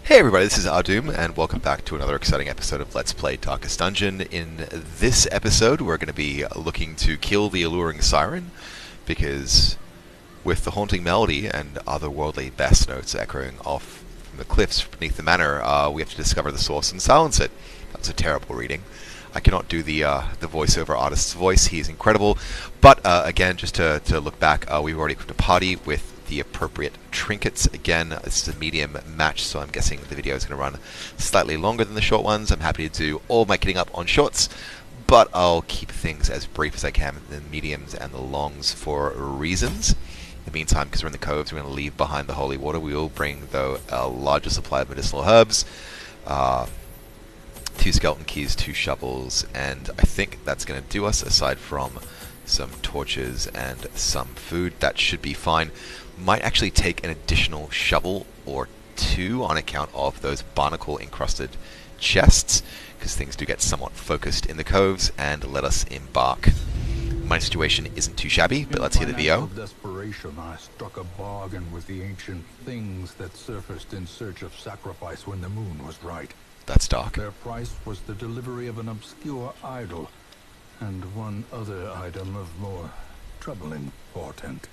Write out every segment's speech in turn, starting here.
Hey everybody, this is Ahdoom, and welcome back to another exciting episode of Let's Play Darkest Dungeon. In this episode, we're going to be looking to kill the Alluring Siren, because with the haunting melody and otherworldly bass notes echoing off from the cliffs beneath the manor, we have to discover the source and silence it. That was a terrible reading. I cannot do the voiceover artist's voice. He is incredible. But again, just to look back, we've already equipped a party with the appropriate trinkets. Again, this is a medium match, so I'm guessing the video is going to run slightly longer than the short ones. I'm happy to do all my kitting up on shorts, but I'll keep things as brief as I can in the mediums and the longs for reasons. In the meantime, because we're in the coves, we're going to leave behind the holy water. We will bring, though, a larger supply of medicinal herbs, 2 skeleton keys, 2 shovels, and I think that's going to do us, aside from some torches and some food. That should be fine. Might actually take an additional shovel or 2 on account of those barnacle-encrusted chests, because things do get somewhat focused in the coves, and let us embark. My situation isn't too shabby, but let's hear the VO. In desperation, I struck a bargain with the ancient things that surfaced in search of sacrifice when the moon was right. That's dark. Their price was the delivery of an obscure idol, and one other item of more troubling portent.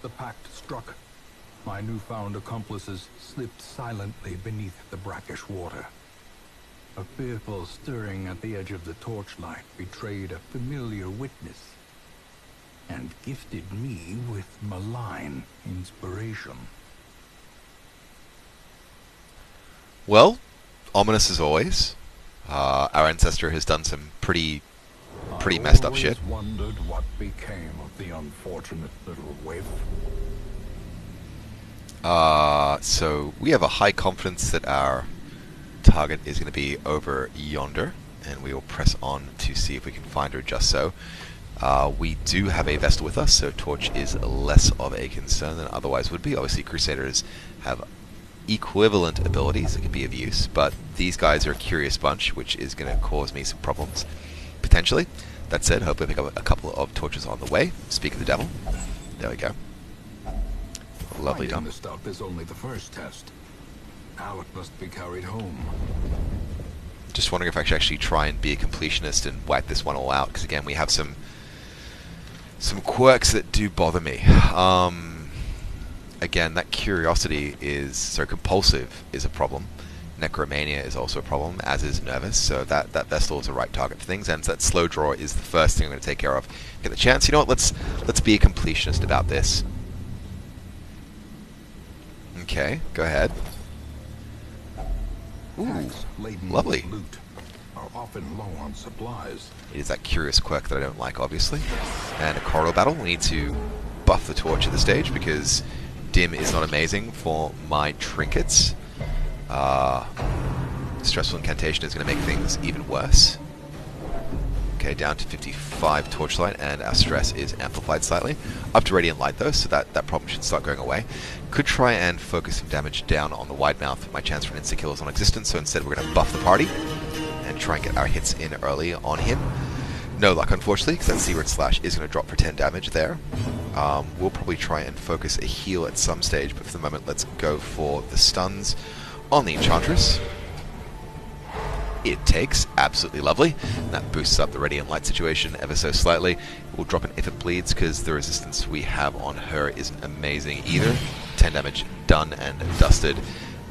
The pact struck. My newfound accomplices slipped silently beneath the brackish water. A fearful stirring at the edge of the torchlight betrayed a familiar witness, and gifted me with malign inspiration. Well, ominous as always. Our ancestor has done some pretty messed up shit. I wondered what became of the unfortunate little waif. So we have a high confidence that our target is going to be over yonder, and we will press on to see if we can find her just so. We do have a Vestal with us, so torch is less of a concern than otherwise would be. Obviously, Crusaders have equivalent abilities that can be of use, but these guys are a curious bunch, which is going to cause me some problems, potentially. That said, hopefully I pick up a couple of torches on the way. Speak of the devil. There we go. Lovely done. The stuff is only the first test. Now it must be carried home. Just wondering if I should actually try and be a completionist and wipe this one all out, because again, we have some quirks that do bother me. Again, that curiosity is so compulsive is a problem. Necromania is also a problem, as is nervous, so that Vestal is the right target for things, and that slow draw is the first thing I'm going to take care of. Get the chance. You know what? Let's be a completionist about this. Okay, go ahead. Ooh, lovely. Loot are often low on supplies. It is that curious quirk that I don't like, obviously. And a corridor battle. We need to buff the torch at this stage, because dim is not amazing for my trinkets. Stressful incantation is going to make things even worse. Okay, down to 55 torchlight, and our stress is amplified slightly. Up to radiant light though, so that problem should start going away. Could try and focus some damage down on the wide mouth. My chance for an insta-kill is non-existent, so instead we're going to buff the party and try and get our hits in early on him. No luck, unfortunately, because that Seared Slash is going to drop for 10 damage there. We'll probably try and focus a heal at some stage, but for the moment let's go for the stuns on the Enchantress. It takes. Absolutely lovely. And that boosts up the Radiant Light situation ever so slightly. We'll drop an If It Bleeds, because the resistance we have on her isn't amazing either. 10 damage done and dusted.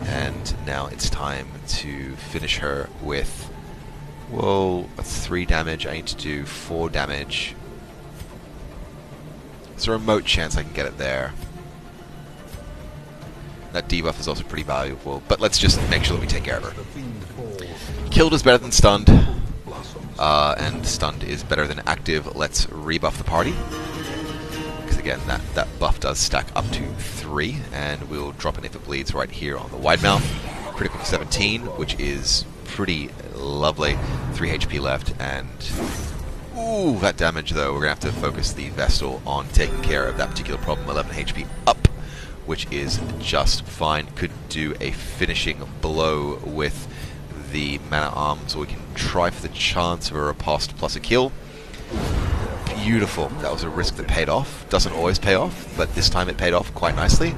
And now it's time to finish her with, well, 3 damage. I need to do 4 damage. There's a remote chance I can get it there. That debuff is also pretty valuable, but let's just make sure that we take care of her. Killed is better than stunned, and stunned is better than active. Let's rebuff the party, because again, that buff does stack up to 3, and we'll drop an If It Bleeds right here on the wide mouth. Critical for 17, which is pretty lovely. 3 HP left, and ooh, that damage though, we're going to have to focus the Vestal on taking care of that particular problem. 11 HP up, which is just fine. Could do a finishing blow with the mana arms, or we can try for the chance of a riposte plus a kill. Beautiful. That was a risk that paid off. Doesn't always pay off, but this time it paid off quite nicely.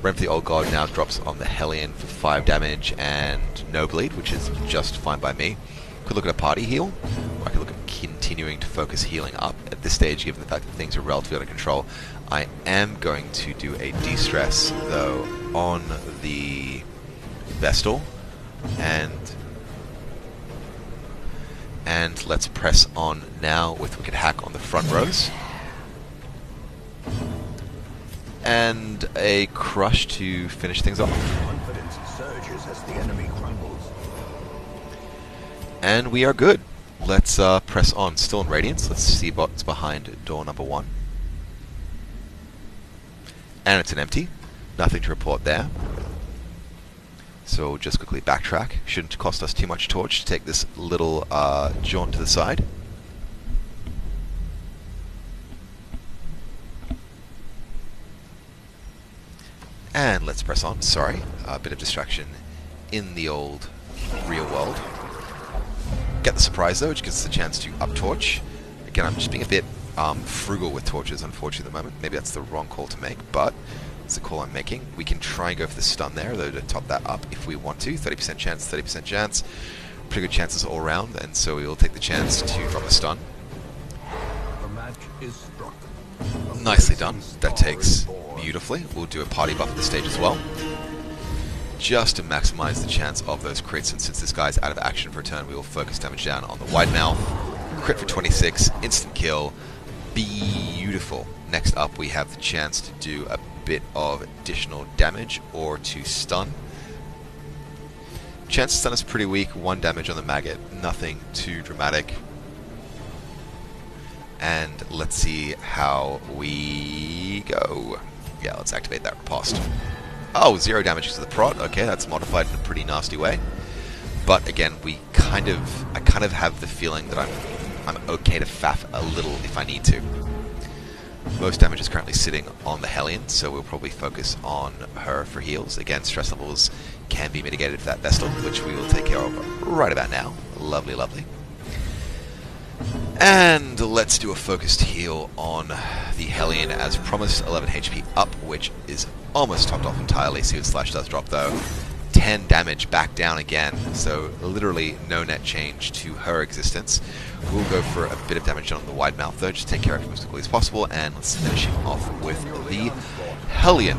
Rent for the Old God now drops on the Hellion for 5 damage and no bleed, which is just fine by me. Could look at a party heal, or I could look at continuing to focus healing up. At this stage, given the fact that things are relatively under control, I am going to do a de-stress, though, on the Vestal, and let's press on now with Wicked Hack on the front rows. And a crush to finish things off. Confidence surges as the enemy crumbles. And we are good. Let's press on. Still in Radiance. Let's see what's behind door number 1. And it's an empty. Nothing to report there. So we'll just quickly backtrack. Shouldn't cost us too much torch to take this little jaunt to the side. And let's press on. Sorry, a bit of distraction in the old real world. Get the surprise though, which gives us a chance to up torch. Again, I'm just being a bit frugal with torches, unfortunately, at the moment. Maybe that's the wrong call to make, but it's the call I'm making. We can try and go for the stun there, though, to top that up if we want to. 30% chance, 30% chance. Pretty good chances all around, and so we will take the chance to drop a stun. The match is struck. Nicely done. That takes beautifully. We'll do a party buff at this stage as well, just to maximize the chance of those crits. And since this guy's out of action for a turn, we will focus damage down on the wide mouth. Crit for 26, instant kill. Beautiful. Next up, we have the chance to do a bit of additional damage or to stun. Chance to stun is pretty weak. 1 damage on the maggot. Nothing too dramatic. And let's see how we go. Yeah, let's activate that riposte. Oh, 0 damage to the prot. Okay, that's modified in a pretty nasty way. But again, I kind of have the feeling that I'm okay to faff a little if I need to. Most damage is currently sitting on the Hellion, so we'll probably focus on her for heals. Again, stress levels can be mitigated for that Vestal, which we will take care of right about now. Lovely, lovely. And let's do a focused heal on the Hellion as promised. 11 HP up, which is almost topped off entirely. See what Slash does drop though. 10 damage back down again, so literally no net change to her existence. We'll go for a bit of damage on the wide mouth though, just take care of it as quickly as possible, and let's finish him off with the Hellion.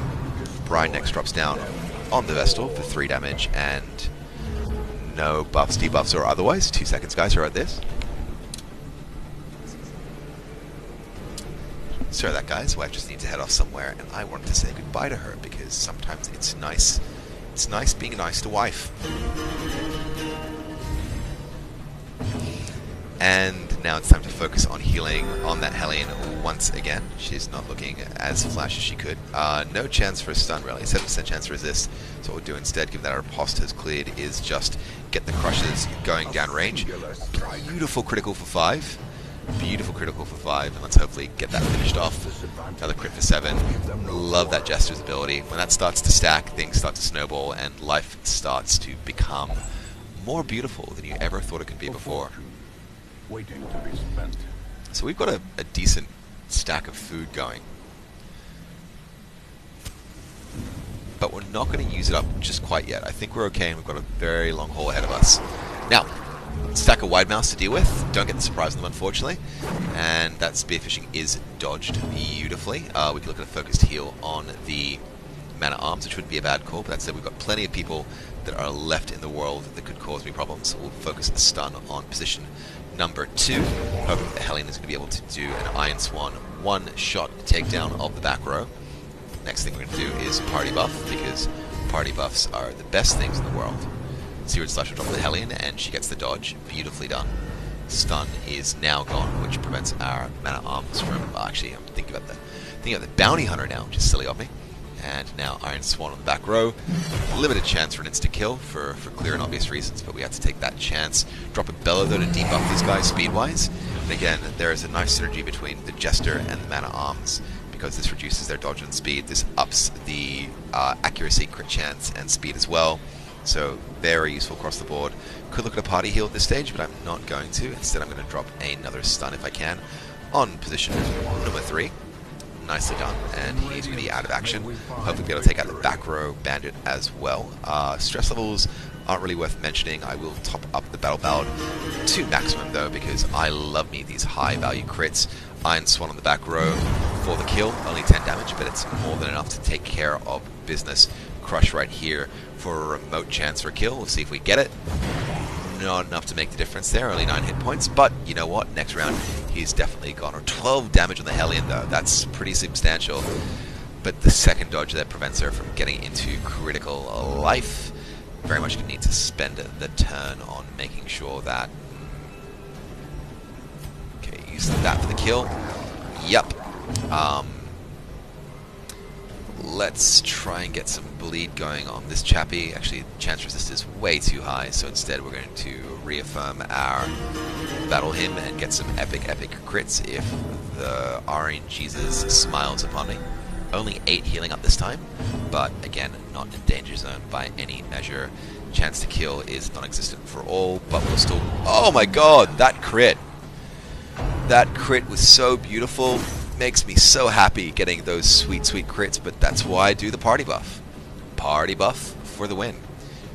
Brian next drops down on the Vestal for 3 damage, and no buffs, debuffs, or otherwise. 2 seconds, guys, are at this. Sorry that, guys. Wife just needs to head off somewhere, and I wanted to say goodbye to her because sometimes it's nice. It's nice being nice to wife. And now it's time to focus on healing on that Hellion once again. She's not looking as flash as she could. No chance for a stun, really. 7% chance to resist. So what we'll do instead, given that our riposte has cleared, is just get the crushes going down range. Beautiful critical for 5. Beautiful critical for 5, and let's hopefully get that finished off. Another crit for 7. Love that Jester's ability. When that starts to stack, things start to snowball, and life starts to become more beautiful than you ever thought it could be before. Waiting to be spent. So we've got a decent stack of food going. But we're not going to use it up just quite yet. I think we're okay, and we've got a very long haul ahead of us. Now, stack of wide mouths to deal with. Don't get the surprise on them, unfortunately. And that spearfishing is dodged beautifully. We can look at a focused heal on the Man-at-Arms, which wouldn't be a bad call, but that said, we've got plenty of people that are left in the world that could cause me problems. So we'll focus a stun on position number 2. Hoping the Hellion is going to be able to do an Iron Swan one-shot takedown of the back row. Next thing we're going to do is party buff, because party buffs are the best things in the world. Sirens Slash will drop the Hellion, and she gets the dodge. Beautifully done. Stun is now gone, which prevents our Man-at-Arms from... actually, I'm thinking about the Bounty Hunter now, which is silly of me. And now Iron Swan on the back row. Limited chance for an insta-kill for clear and obvious reasons, but we have to take that chance. Drop a Bellow, though, to debuff these guys speed-wise. And again, there is a nice synergy between the Jester and the Man-at-Arms, because this reduces their dodge and speed. This ups the accuracy, crit chance, and speed as well. So very useful across the board. Could look at a party heal at this stage, but I'm not going to. Instead, I'm going to drop another stun if I can on position number 3. nicely done, and he's going to be out of action. Hopefully be able to take out the back row bandit as well. Stress levels aren't really worth mentioning. I will top up the battle ballad to maximum though, because I love me these high value crits. Iron Swan on the back row for the kill, only 10 damage, but it's more than enough to take care of business. Crush right here for a remote chance for a kill. We'll see if we get it. Not enough to make the difference there, only 9 hit points, but you know what, next round he's definitely gone. Or 12 damage on the Hellion though, that's pretty substantial. But the second dodge there prevents her from getting into critical life. Very much going to need to spend the turn on making sure that... Okay, use that for the kill. Yep. Let's try and get some bleed going on this chappie. Actually, chance resist is way too high, so instead we're going to reaffirm our battle hymn and get some epic crits if the Ahdoom Jesus smiles upon me. Only 8 healing up this time, but again, not in danger zone by any measure. Chance to kill is non-existent for all, but we'll still... Oh my god, that crit! That crit was so beautiful. Makes me so happy getting those sweet crits, but that's why I do the party buff. Party buff for the win.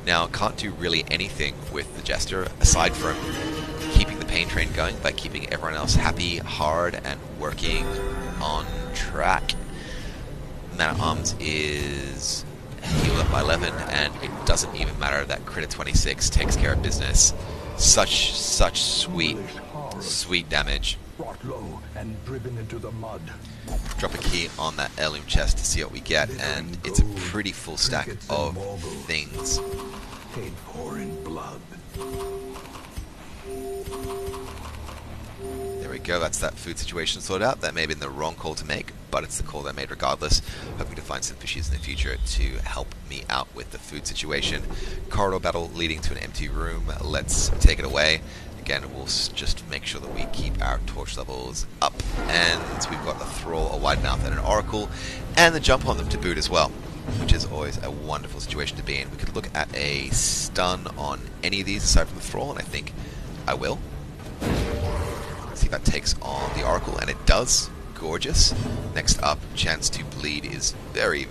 Now, can't do really anything with the Jester aside from keeping the pain train going by keeping everyone else happy, hard, and working on track. Man at Arms is healed up by 11, and it doesn't even matter that crit of 26 takes care of business. Such sweet damage. Brought low and driven into the mud. Drop a key on that heirloom chest to see what we get, and it's a pretty full stack of things. Paid for in blood. There we go, that's that food situation sorted out. That may have been the wrong call to make, but it's the call that I made regardless. Hoping to find some fishes in the future to help me out with the food situation. Corridor battle leading to an empty room. Let's take it away. Again, we'll just make sure that we keep our torch levels up. And we've got a Thrall, a Wide Mouth, and an Oracle, and the jump on them to boot as well, which is always a wonderful situation to be in. We could look at a stun on any of these aside from the Thrall, and I think I will. See if that takes on the Oracle, and it does. Gorgeous. Next up, chance to bleed is very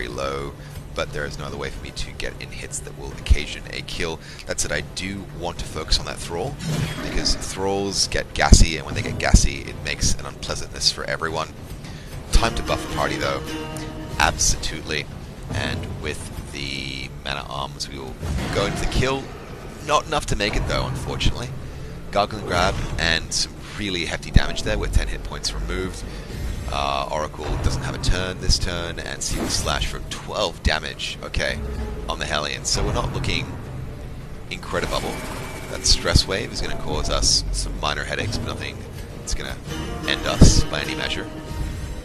low, but there is no other way for me to get in hits that will occasion a kill. That said, I do want to focus on that Thrall, because Thralls get gassy, and when they get gassy, it makes an unpleasantness for everyone. Time to buff the party, though. Absolutely. And with the Man at Arms, we will go into the kill. Not enough to make it, though, unfortunately. Gargling Grab, and some really hefty damage there with 10 hit points removed. Oracle doesn't have a turn this turn, and Seal Slash for 12 damage, okay, on the Hellion. So we're not looking incredible. That Stress Wave is going to cause us some minor headaches, but nothing that's going to end us by any measure.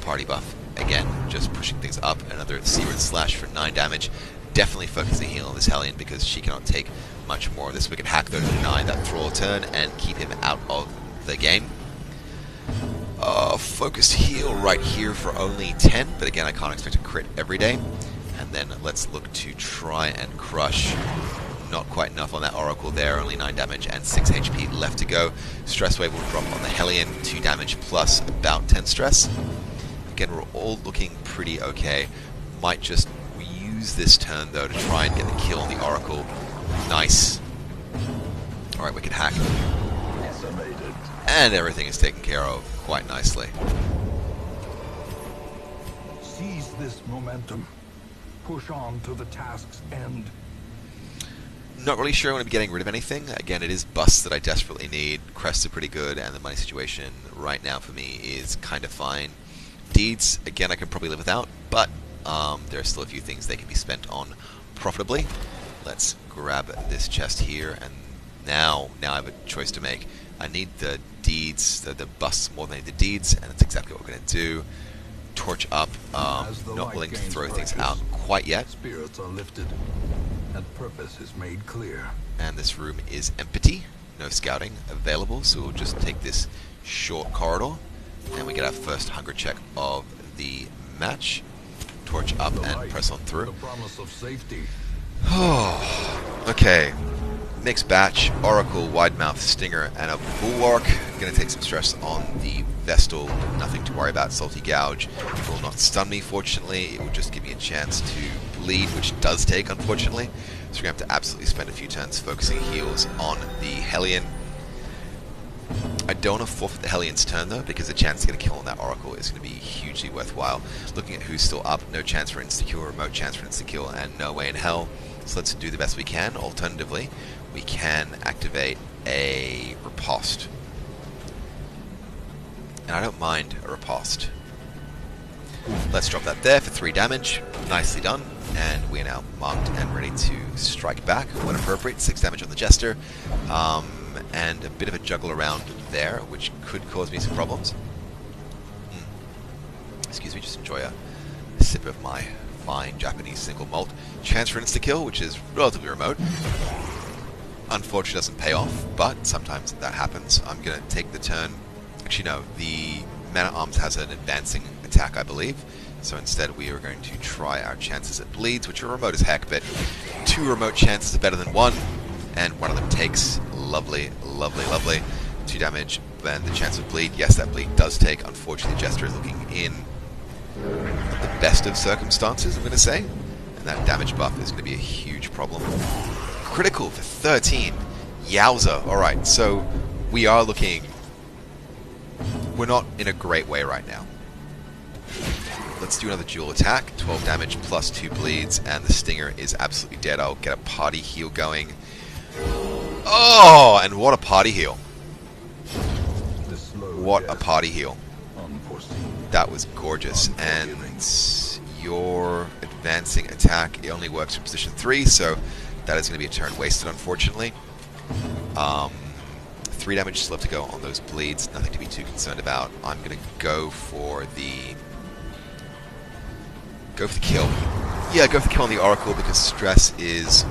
Party buff, again, just pushing things up. Another Sirens Slash for 9 damage. Definitely focus the heal on this Hellion because she cannot take much more of this. We can hack though to deny that Thrall turn and keep him out of the game. Focused heal right here for only 10, but again I can't expect a crit every day. And then let's look to try and crush. Not quite enough on that Oracle there, only 9 damage and 6 HP left to go. Stress Wave will drop on the Hellion, 2 damage plus about 10 stress. Again, we're all looking pretty okay. Might just use this turn though to try and get the kill on the Oracle. Nice. Alright, we can hack. And everything is taken care of quite nicely. Seize this momentum. Push on to the task's end. Not really sure I want to be getting rid of anything. Again, it is busts that I desperately need. Crests are pretty good, and the money situation right now for me is kind of fine. Deeds, again, I can probably live without, but there are still a few things they can be spent on profitably. Let's grab this chest here, and now I have a choice to make. I need the deeds, the busts more than I need the deeds, and that's exactly what we're going to do. Torch up, not willing to throw things out quite yet. Spirits are lifted, and purpose is made clear. And this room is empty, no scouting available, so we'll just take this short corridor, and we get our first hunger check of the match. Torch up and press on through. The promise of safety. Oh, okay. Mixed batch, Oracle, Widemouth, Stinger, and a Bulwark. Going to take some stress on the Vestal. Nothing to worry about. Salty Gouge will not stun me, fortunately. It will just give me a chance to bleed, which does take, unfortunately. So we're going to have to absolutely spend a few turns focusing heals on the Hellion. I don't want to forfeit the Hellion's turn, though, because the chance to get a kill on that Oracle is going to be hugely worthwhile. Looking at who's still up, no chance for insta-kill, remote chance for insta-kill, and no way in hell. So let's do the best we can. Alternatively, we can activate a riposte. And I don't mind a riposte. Let's drop that there for 3 damage. Nicely done. And we are now marked and ready to strike back when appropriate. 6 damage on the Jester. And a bit of a juggle around there, which could cause me some problems. Excuse me, just enjoy a sip of my fine Japanese single malt. Chance for insta-kill, which is relatively remote. Unfortunately doesn't pay off, but sometimes that happens. I'm going to take the turn. Actually, no, the Man-at-Arms has an advancing attack, I believe. So instead we are going to try our chances at bleeds, which are remote as heck, but 2 remote chances are better than 1. And one of them takes. Lovely, lovely, lovely. 2 damage, then the chance of bleed. Yes, that bleed does take. Unfortunately, the Jester is looking in the best of circumstances, I'm going to say. And that damage buff is going to be a huge problem. Critical for 13. Yowza. Alright, so we are looking... We're not in a great way right now. Let's do another dual attack. 12 damage plus 2 bleeds, and the Stinger is absolutely dead. I'll get a party heal going. Oh, and what a party heal. What a party heal. That was gorgeous. And your advancing attack, it only works from position 3, so that is going to be a turn wasted, unfortunately. 3 damage still left to go on those bleeds. Nothing to be too concerned about. I'm going to go for the kill. Yeah, go for the kill on the Oracle, because stress is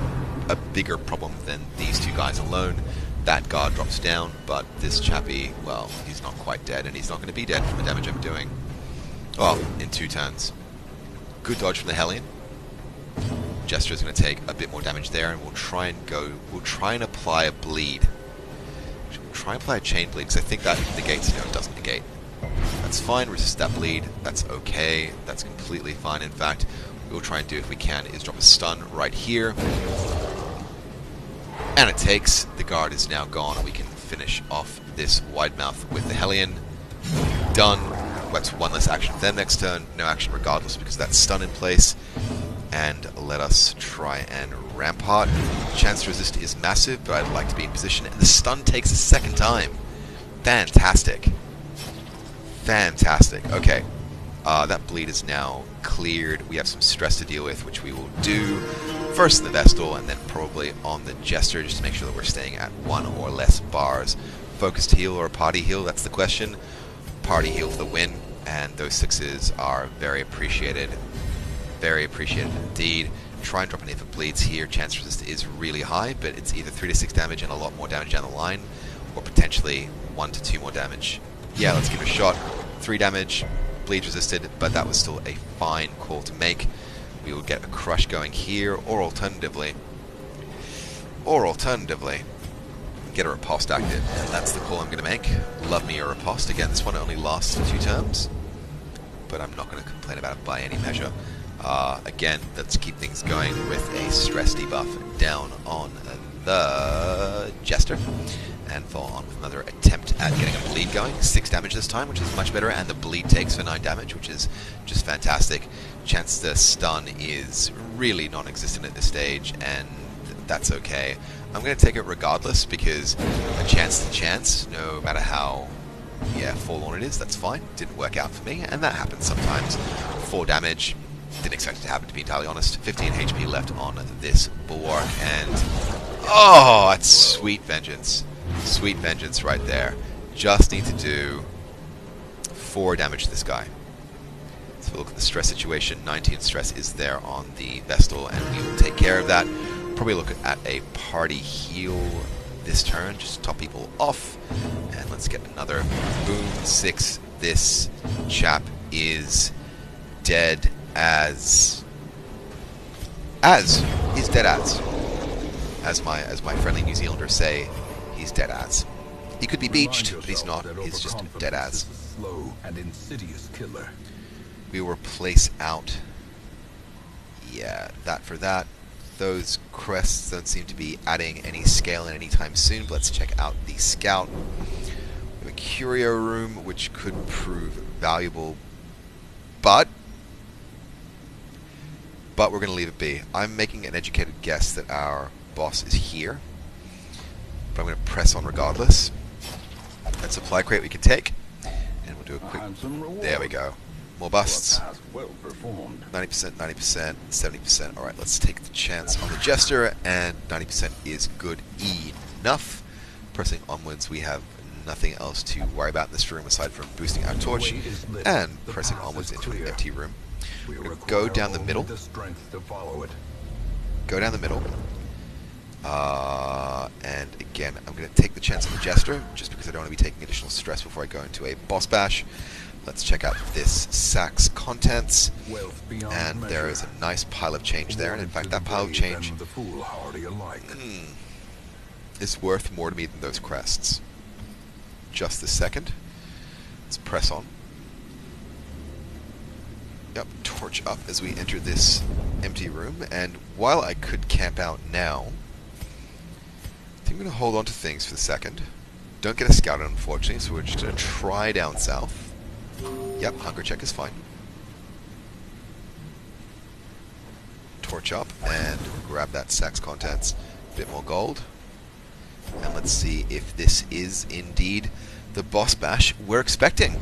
a bigger problem than these 2 guys alone. That guard drops down, but this chappie, well, he's not quite dead, and he's not going to be dead from the damage I'm doing. Well, in 2 turns. Good dodge from the Hellion. Jester is going to take a bit more damage there, and we'll try and apply a bleed. We'll try and apply a chain bleed, because I think that negates, no, it doesn't negate. That's fine, resist that bleed, that's okay, that's completely fine. In fact, what we'll try and do if we can is drop a stun right here. And it takes. The guard is now gone. We can finish off this Widemouth with the Hellion. Done. That's 1 less action for them next turn. No action regardless because that's stun in place. And let us try and Rampart. Chance to resist is massive, but I'd like to be in position. And the stun takes a 2nd time. Fantastic. Fantastic. Okay. That bleed is now cleared. We have some stress to deal with, which we will do. First in the Vestal, and then probably on the Jester, just to make sure that we're staying at 1 or less bars. Focused heal or a party heal, that's the question. Party heal for the win, and those 6s are very appreciated. Very appreciated indeed. Try and drop any of the bleeds here. Chance resist is really high, but it's either 3 to 6 damage and a lot more damage down the line, or potentially 1 to 2 more damage. Yeah, let's give it a shot. 3 damage, bleed resisted, but that was still a fine call to make. We will get a crush going here, or alternatively, get a riposte active, and that's the call I'm going to make. Love me a riposte. Again, this one only lasts 2 turns, but I'm not going to complain about it by any measure. Again, let's keep things going with a stress debuff down on the Jester, and fall on with another attempt at getting a bleed going. 6 damage this time, which is much better, and the bleed takes for 9 damage, which is just fantastic. Chance to stun is really non-existent at this stage, and that's okay. I'm going to take it regardless, because a chance to chance, no matter how forlorn it is, that's fine. Didn't work out for me, and that happens sometimes. 4 damage. Didn't expect it to happen, to be entirely honest. 15 HP left on this Bulwark, and oh, that's sweet vengeance. Sweet vengeance right there. Just need to do 4 damage to this guy. So look at the stress situation. 19 stress is there on the Vestal, and we will take care of that. Probably look at a party heal this turn, just to top people off. And let's get another boom. 6. This chap is dead as. Is dead as. as my friendly New Zealanders say, he's dead as. He could be beached, but he's not. He's just dead as. Is a slow and insidious killer. We will replace out. Yeah, that for that. Those crests don't seem to be adding any scale in anytime soon, but let's check out the scout. We have a curio room, which could prove valuable, but we're going to leave it be. I'm making an educated guess that our boss is here, but I'm going to press on regardless. That supply crate we can take, and we'll do a quick... There we go. More busts. 90%, 90%, 70%. Alright, let's take the chance on the Jester, and 90% is good enough. Pressing onwards, we have nothing else to worry about in this room aside from boosting our torch, and pressing onwards into an empty room. We're going to go down the middle. Go down the middle. And again, I'm going to take the chance on the Jester, just because I don't want to be taking additional stress before I go into a boss bash. Let's check out this sack's contents, and there is a nice pile of change there, and in fact that pile of change is worth more to me than those crests. Just a second. Let's press on. Yep, torch up as we enter this empty room, and while I could camp out now, I think I'm going to hold on to things for the second. Don't get a scout in, unfortunately, so we're just going to try down south. Yep, hunger check is fine. Torch up and grab that sack's contents. A bit more gold. And let's see if this is indeed the boss bash we're expecting.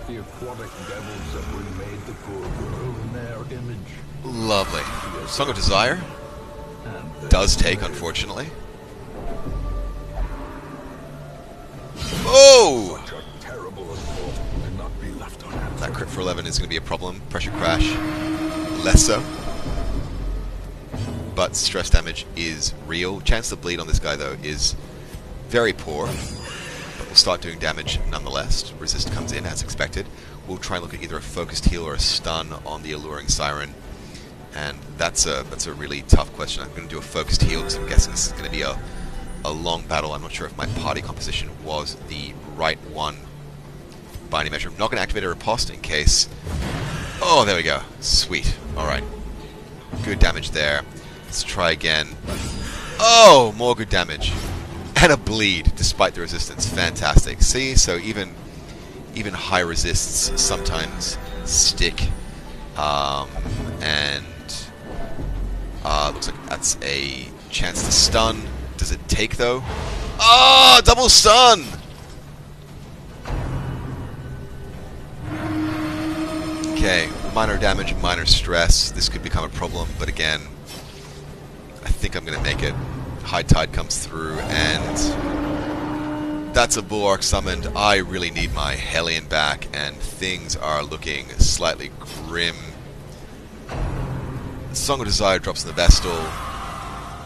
The aquatic devils have remade the poor girl in their image. Lovely. Song of Desire does take, unfortunately. Oh! Such a terrible assault cannot be left unanswered. That crit for 11 is going to be a problem. Pressure crash, less so. But stress damage is real. Chance to bleed on this guy, though, is very poor. But we'll start doing damage nonetheless. Resist comes in as expected. We'll try and look at either a focused heal or a stun on the Alluring Siren. And that's a really tough question. I'm going to do a focused heal because I'm guessing this is going to be a long battle. I'm not sure if my party composition was the right one by any measure. I'm not going to activate a riposte in case... Oh, there we go. Sweet. Alright. Good damage there. Let's try again. Oh, more good damage. And a bleed, despite the resistance. Fantastic. See? So even high resists sometimes stick. And looks like that's a chance to stun. Does it take, though? Ah, double stun! Okay, minor damage, minor stress. This could become a problem, but again, I think I'm going to make it. High Tide comes through, and that's a Bulwark summoned. I really need my Hellion back, and things are looking slightly grim. Song of Desire drops in the Vestal.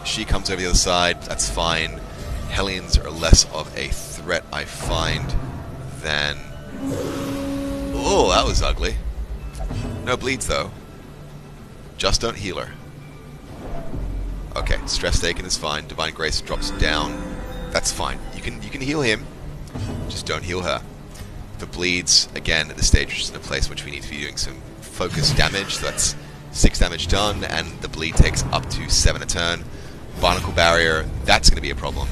She comes over the other side. That's fine. Hellions are less of a threat, I find, than... Oh, that was ugly. No bleeds, though. Just don't heal her. Okay, stress taken is fine. Divine Grace drops down. That's fine. You can heal him. Just don't heal her. The bleeds, again, at this stage, are just in a place in which we need to be doing some focused damage. So that's 6 damage done, and the bleed takes up to 7 a turn. Barnacle Barrier, that's going to be a problem.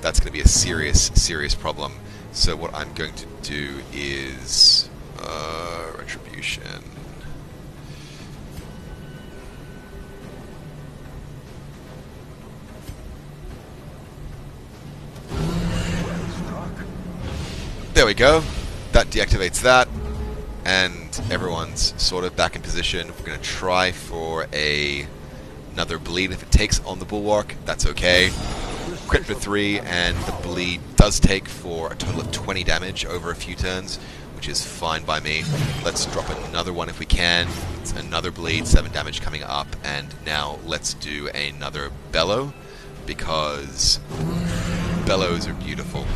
That's going to be a serious, serious problem. So what I'm going to do is... Retribution. There we go. That deactivates that. And everyone's sort of back in position. We're going to try for another bleed. If it takes on the Bulwark, that's okay. Crit for 3, and the bleed does take for a total of 20 damage over a few turns, which is fine by me. Let's drop another one if we can. It's another bleed, 7 damage coming up, and now let's do another Bellow, because Bellows are beautiful.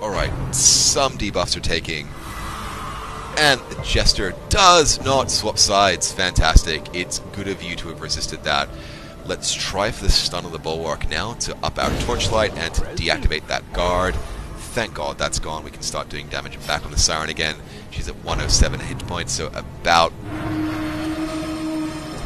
Alright, some debuffs are taking. And the Jester does not swap sides. Fantastic. It's good of you to have resisted that. Let's try for the stun of the Bulwark now to up our Torchlight and to deactivate that guard. Thank God that's gone. We can start doing damage back on the Siren again. She's at 107 hit points, so about,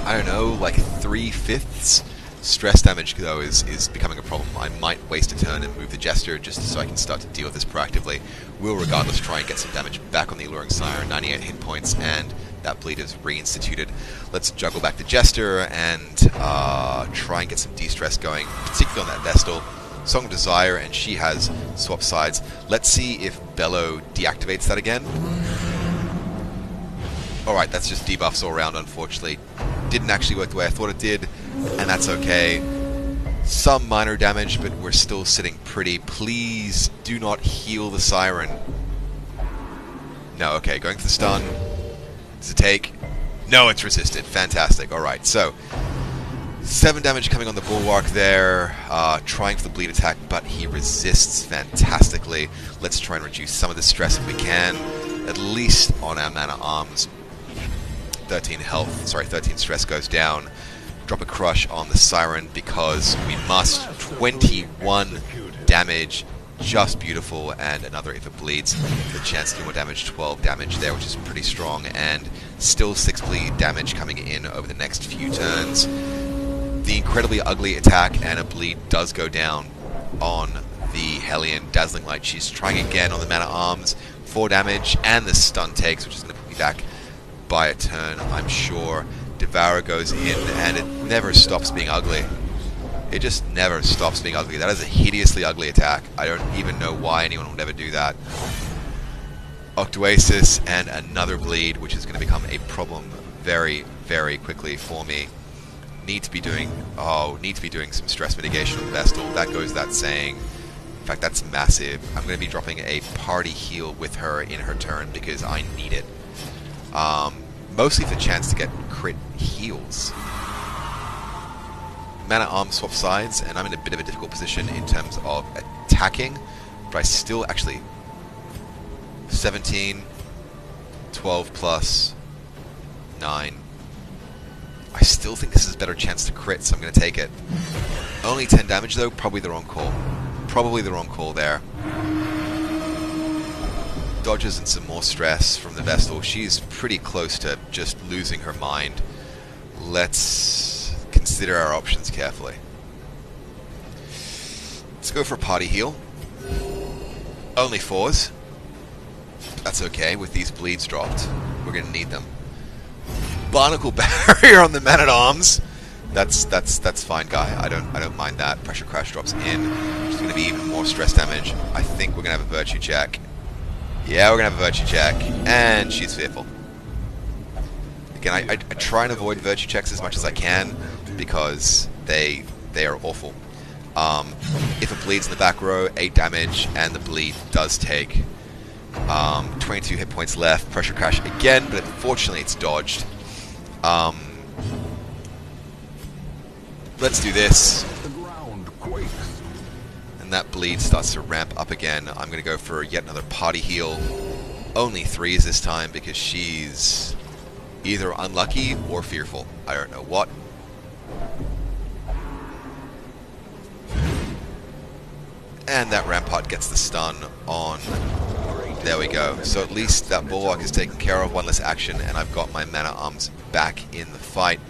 I don't know, like 3/5 stress damage, though, is becoming a problem. I might waste a turn and move the Jester just so I can start to deal with this proactively. We'll regardless try and get some damage back on the Alluring Siren, 98 hit points, and that bleed is reinstituted. Let's juggle back the Jester and try and get some de-stress going, particularly on that Vestal. Song of Desire, and she has swap sides. Let's see if Bellow deactivates that again. Alright, that's just debuffs all around, unfortunately. Didn't actually work the way I thought it did, and that's okay. Some minor damage, but we're still sitting pretty. Please do not heal the Siren. No, okay, going for the stun. Does it take? No, it's resisted. Fantastic. Alright, so 7 damage coming on the Bulwark there, trying for the bleed attack, but he resists fantastically. Let's try and reduce some of the stress if we can, at least on our mana arms. 13 stress goes down. Drop a crush on the Siren because we must. 21 damage, just beautiful, and another if it bleeds. The chance to do more damage, 12 damage there, which is pretty strong, and still 6 bleed damage coming in over the next few turns. The incredibly ugly attack and a bleed does go down on the Hellion. Dazzling Light, she's trying again on the mana arms. 4 damage, and the stun takes, which is going to put me back by a turn, I'm sure. Devourer goes in, and it never stops being ugly. It just never stops being ugly. That is a hideously ugly attack. I don't even know why anyone would ever do that. Octoasis, and another bleed, which is going to become a problem very, very quickly for me. Need to be doing some stress mitigation on Vestal. That goes without saying. In fact, that's massive. I'm going to be dropping a party heal with her in her turn because I need it. Mostly for the chance to get crit heals. Mana arm swap sides, and I'm in a bit of a difficult position in terms of attacking, but I still actually 17, 12 plus 9. I still think this is a better chance to crit, so I'm going to take it. Only 10 damage though, probably the wrong call. Probably the wrong call there. Dodges and some more stress from the Vestal. She's pretty close to just losing her mind. Let's consider our options carefully. Let's go for a party heal. Only 4s. That's okay, with these bleeds dropped. We're going to need them. Barnacle Barrier on the Man-at-Arms. That's fine, guy. I don't mind that. Pressure Crash drops in. Which is going to be even more stress damage. I think we're going to have a Virtue check. Yeah, we're going to have a Virtue check. And she's fearful. Again, I try and avoid Virtue checks as much as I can because they are awful. If it bleeds in the back row, 8 damage, and the bleed does take 22 hit points left. Pressure Crash again, but unfortunately it's dodged. Let's do this. The ground quakes. And that bleed starts to ramp up again. I'm going to go for yet another party heal. Only 3s this time because she's either unlucky or fearful. I don't know what. And that Rampart gets the stun on. There we go. So at least that Bulwark is taken care of. One less action, and I've got my mana arms back in the fight.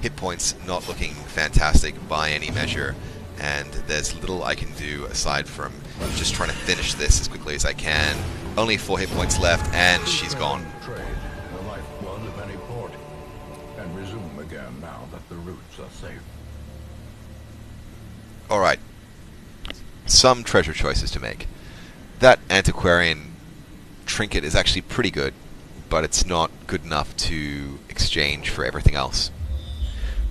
Hit points not looking fantastic by any measure, and there's little I can do aside from just trying to finish this as quickly as I can. Only 4 hit points left, and she's gone. Trade the lifeblood of any port, and resume again now that the routes are safe. Alright. Some treasure choices to make. That antiquarian trinket is actually pretty good, but it's not good enough to exchange for everything else.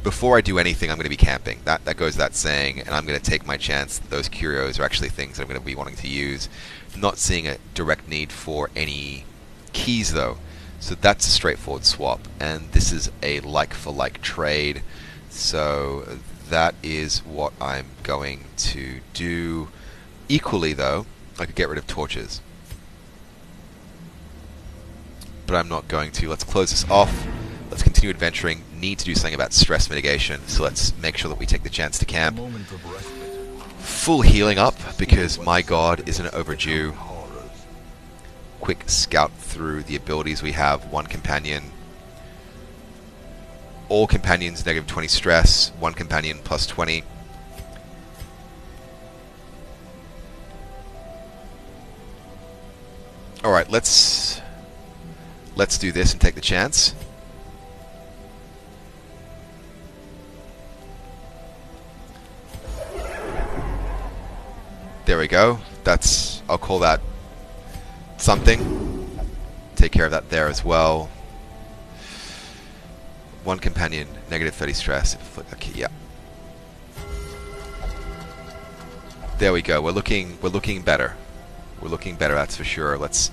Before I do anything, I'm going to be camping. That goes without saying, and I'm going to take my chance that those curios are actually things that I'm going to be wanting to use. Not seeing a direct need for any keys, though. So that's a straightforward swap, and this is a like-for-like trade. So that is what I'm going to do. Equally, though, I could get rid of torches. but I'm not going to. Let's close this off. Let's continue adventuring. Need to do something about stress mitigation, so let's make sure that we take the chance to camp. Full healing up, because my god, isn't it overdue. Quick scout through the abilities we have. One companion. All companions negative 20 stress. One companion plus 20. Alright, let's do this and take the chance. There we go. That's, I'll call that something. Take care of that there as well. One companion, negative 30 stress. Okay, yeah. There we go. We're looking better. We're looking better, that's for sure. Let's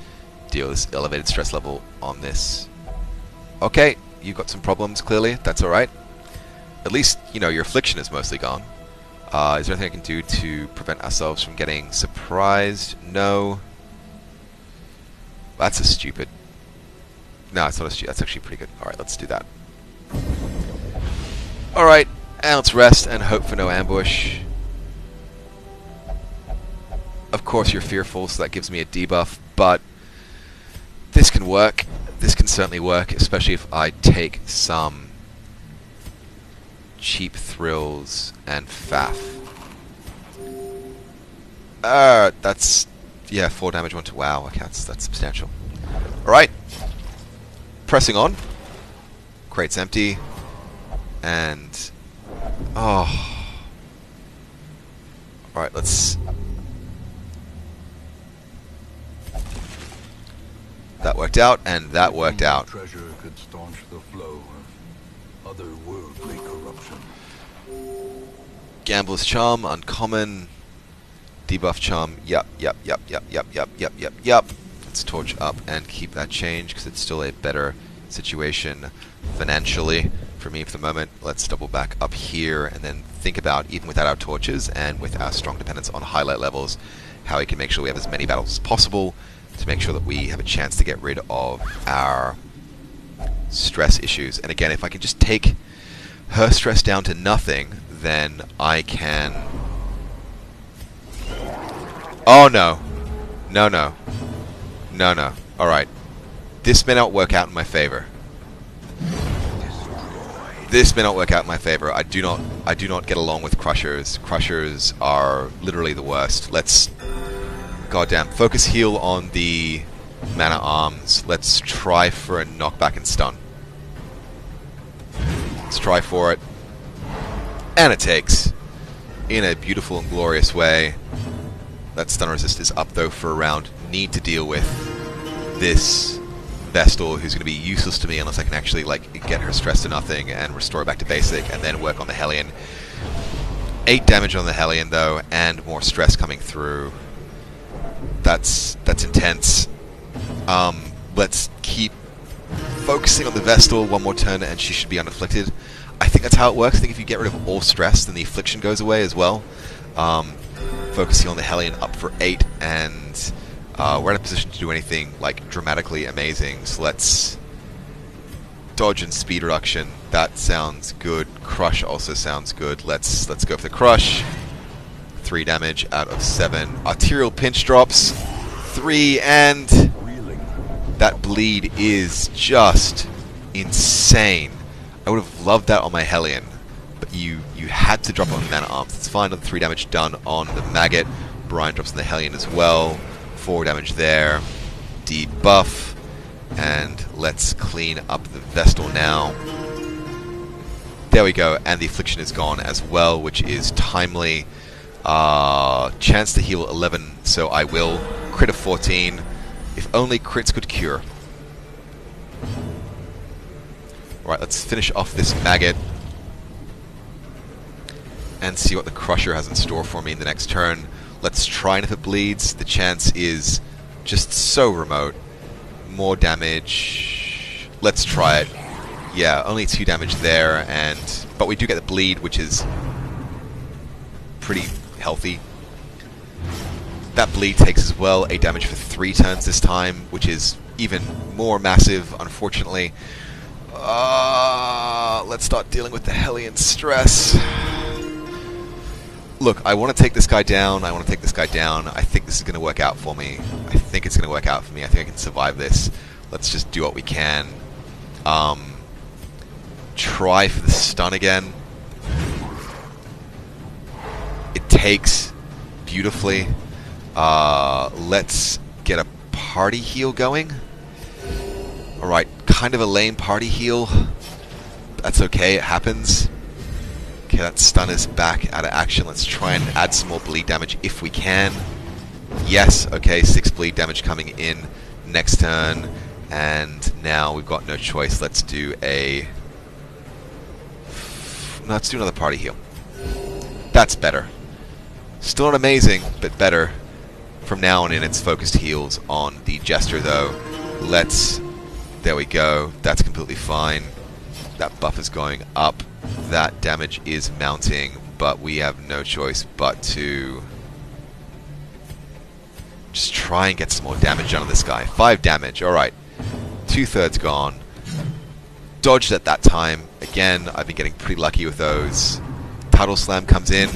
deal with this elevated stress level on this. Okay, you've got some problems, clearly. That's alright. At least, you know, your affliction is mostly gone. Is there anything I can do to prevent ourselves from getting surprised? No. That's a stupid... No, it's not a stupid. That's actually pretty good. Alright, let's do that. Alright, and let's rest and hope for no ambush. Of course you're fearful, so that gives me a debuff, but this can work. This can certainly work, especially if I take some cheap thrills and faff. That's... yeah, 4 damage, 1 to... wow, okay, that's substantial. Alright. Pressing on. Crate's empty. And... oh... alright, let's... that worked out, and that worked out. Treasure could staunch the flow of otherworldly corruption. Gambler's Charm, uncommon. Debuff Charm, yep. Let's torch up and keep that change, because it's still a better situation financially for me for the moment. Let's double back up here, and then think about, even without our torches, and with our strong dependence on highlight levels, how we can make sure we have as many battles as possible, to make sure that we have a chance to get rid of our stress issues. And again, if I can just take her stress down to nothing, then I can... oh no. No. Alright. This may not work out in my favor. This may not work out in my favor. I do not get along with Crushers. Crushers are literally the worst. Let's... goddamn. Focus heal on the mana arms. Let's try for a knockback and stun. Let's try for it. And it takes. In a beautiful and glorious way. That stun resist is up though for a round. Need to deal with this Vestal, who's going to be useless to me unless I can actually like get her stress to nothing and restore her back to basic, and then work on the Hellion. 8 damage on the Hellion though, and more stress coming through. That's intense. Let's keep focusing on the Vestal one more turn, and she should be unafflicted. I think that's how it works. I think if you get rid of all stress, then the affliction goes away as well. Focusing on the Hellion up for 8, and we're in a position to do anything like dramatically amazing. So let's dodge and speed reduction. That sounds good. Crush also sounds good. Let's go for the crush. 3 damage out of 7. Arterial pinch drops. 3, and that bleed is just insane. I would have loved that on my Hellion, but you had to drop on the mana arms. It's fine. Another 3 damage done on the Maggot. Brian drops on the Hellion as well. 4 damage there. Debuff. And let's clean up the Vestal now. There we go. And the Affliction is gone as well, which is timely. Chance to heal 11, so I will. Crit of 14. If only crits could cure. Alright, let's finish off this Maggot. And see what the Crusher has in store for me in the next turn. Let's try, and if it bleeds, the chance is just so remote. More damage. Let's try it. Yeah, only 2 damage there, but we do get the bleed, which is pretty healthy. That bleed takes as well 8 damage for 3 turns this time, which is even more massive, unfortunately. Let's start dealing with the Hellion stress. Look, I want to take this guy down. I think this is going to work out for me. I think it's going to work out for me. I think I can survive this. Let's just do what we can. Try for the stun again. It takes beautifully. Let's get a party heal going. Alright, kind of a lame party heal. That's okay, it happens. Okay, that stun is back out of action. Let's try and add some more bleed damage if we can. Yes, okay, 6 bleed damage coming in next turn. And now we've got no choice. Let's do another party heal. That's better. Still not amazing, but better. From now on in, it's focused heals on the Jester, though. There we go. That's completely fine. That buff is going up. That damage is mounting, but we have no choice but to just try and get some more damage on this guy. 5 damage. Alright. 2/3 gone. Dodged at that time. Again, I've been getting pretty lucky with those. Tidal Slam comes in.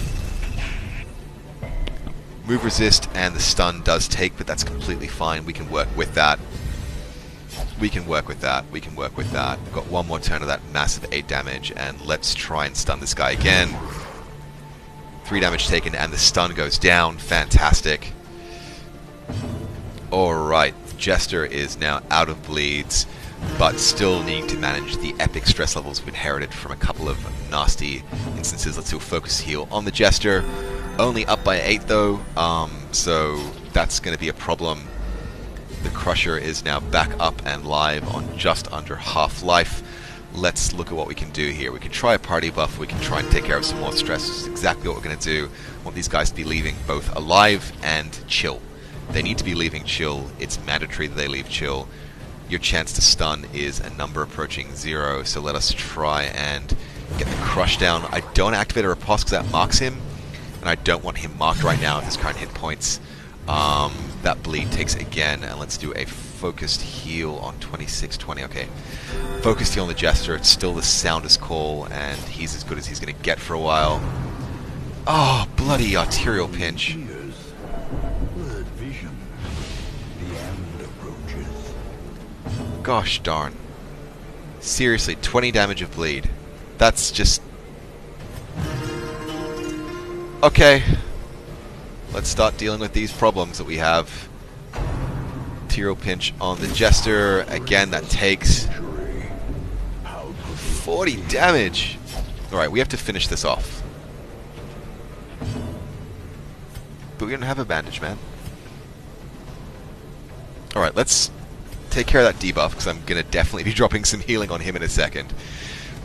Move resist, and the stun does take, but that's completely fine. We can work with that. We've got one more turn of that massive 8 damage, and let's try and stun this guy again. 3 damage taken, and the stun goes down. Fantastic. Alright, Jester is now out of bleeds, but still needing to manage the epic stress levels we've inherited from a couple of nasty instances. Let's do a focus heal on the Jester. Only up by 8 though, so that's going to be a problem. The Crusher is now back up and live on just under half life. Let's look at what we can do here. We can try a party buff, we can try and take care of some more stress. This is exactly what we're going to do. I want these guys to be leaving both alive and chill. They need to be leaving chill. It's mandatory that they leave chill. Your chance to stun is a number approaching 0, so let us try and get the Crush down. I don't activate a riposte because that marks him, and I don't want him marked right now at his current hit points. That bleed takes again, and let's do a focused heal on 2620. Okay, focused heal on the Jester. It's still the soundest call, and he's as good as he's going to get for a while. Oh, bloody arterial pinch. Gosh darn. Seriously, 20 damage of bleed. That's just... Okay. Let's start dealing with these problems that we have. Arterial pinch on the Jester. Again, that takes 40 damage. Alright, we have to finish this off. But we don't have a bandage, man. Alright, let's take care of that debuff, because I'm going to definitely be dropping some healing on him in a second.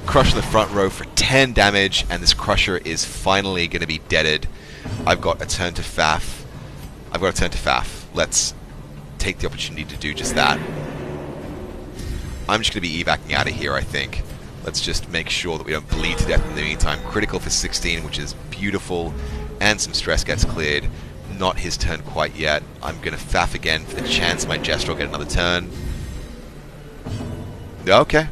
Crush in the front row for 10 damage, and this Crusher is finally going to be deaded. I've got a turn to Faf. Let's take the opportunity to do just that. I'm just going to be evacuating out of here, I think. Let's just make sure that we don't bleed to death in the meantime. Critical for 16, which is beautiful, and some stress gets cleared. Not his turn quite yet. I'm going to Faf again for the chance my Jester will get another turn. Okay.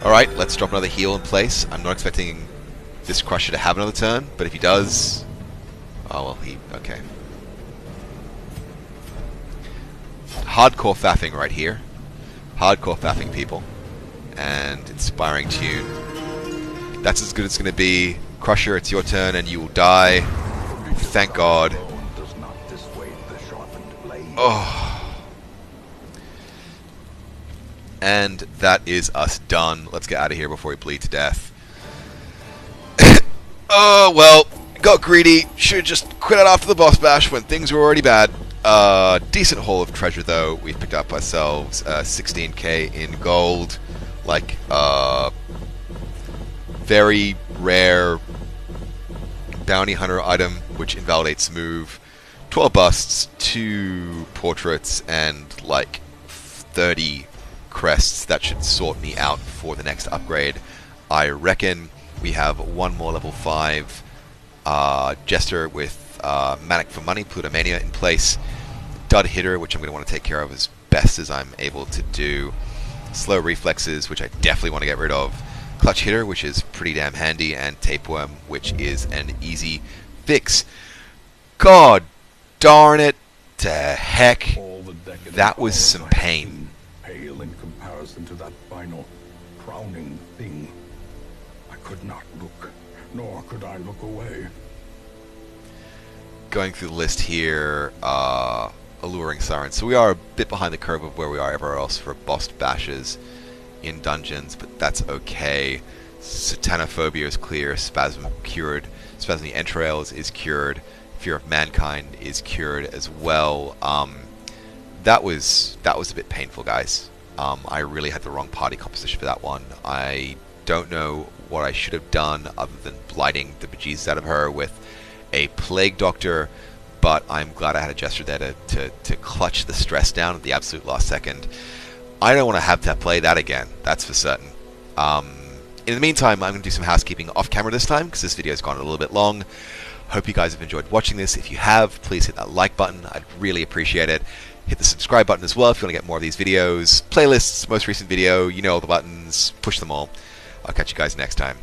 Alright, let's drop another heal in place. I'm not expecting this Crusher to have another turn, but if he does... Oh, well, okay. Hardcore faffing right here. Hardcore faffing, people. And Inspiring Tune. That's as good as it's going to be. Crusher, it's your turn, and you will die. Thank God. Oh. And that is us done. Let's get out of here before we bleed to death. Oh, well, got greedy. Should've just quit out after the boss bash when things were already bad. Decent haul of treasure, though. We've picked up ourselves 16k in gold. Like, very rare bounty hunter item, which invalidates move. 12 busts, 2 portraits, and like 30 crests. That should sort me out for the next upgrade. I reckon we have one more level 5 Jester with Manic for Money, Plutomania in place. Dud Hitter, which I'm going to want to take care of as best as I'm able to do. Slow Reflexes, which I definitely want to get rid of. Clutch Hitter, which is pretty damn handy. And Tapeworm, which is an easy fix. God darn it to heck. That was some pain. Pale in comparison to that final, crowning thing. I could not look, nor could I look away. Going through the list here, Alluring Siren. So we are a bit behind the curve of where we are everywhere else for boss bashes in dungeons, but that's okay. Satanophobia is clear, Spasm cured, Spasm the Entrails is cured, Fear of Mankind is cured as well. That was a bit painful, guys. I really had the wrong party composition for that one. I don't know what I should have done other than blighting the bejesus out of her with a Plague Doctor, but I'm glad I had a gesture there to clutch the stress down at the absolute last second. I don't want to have to play that again, that's for certain. In the meantime, I'm going to do some housekeeping off camera this time, because this video's gone a little bit long. Hope you guys have enjoyed watching this. If you have, please hit that like button. I'd really appreciate it. Hit the subscribe button as well if you want to get more of these videos. Playlists, most recent video, you know all the buttons. Push them all. I'll catch you guys next time.